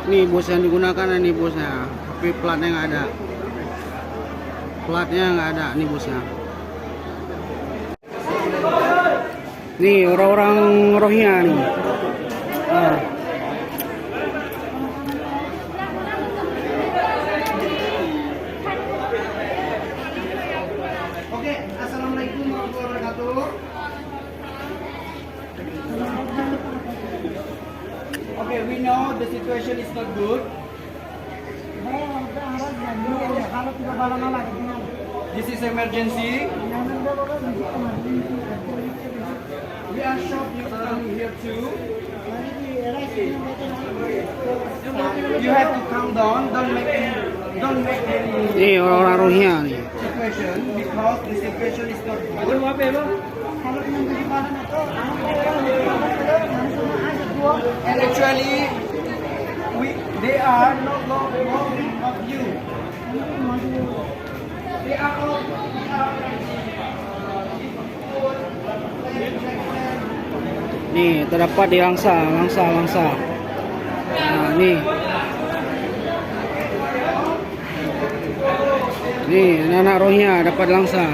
Nih bos yang digunakan nih bosnya, tapi platnya nggak ada. Platnya nggak ada nih bosnya. Nih orang-orang Rohingya nih. Nah. Oke, assalamualaikum warahmatullahi wabarakatuh. Okay, we know the situation is not good. This is emergency. We are shocked you come here too. You have to calm down. Don't make any. Ini orang-orang Rohingya nih. Situation because the situation is not good. And actually, they are not loving of you. They are all. Nih terdapat di Langsa. Nah nih anak-anak Rohingya dapat Langsa.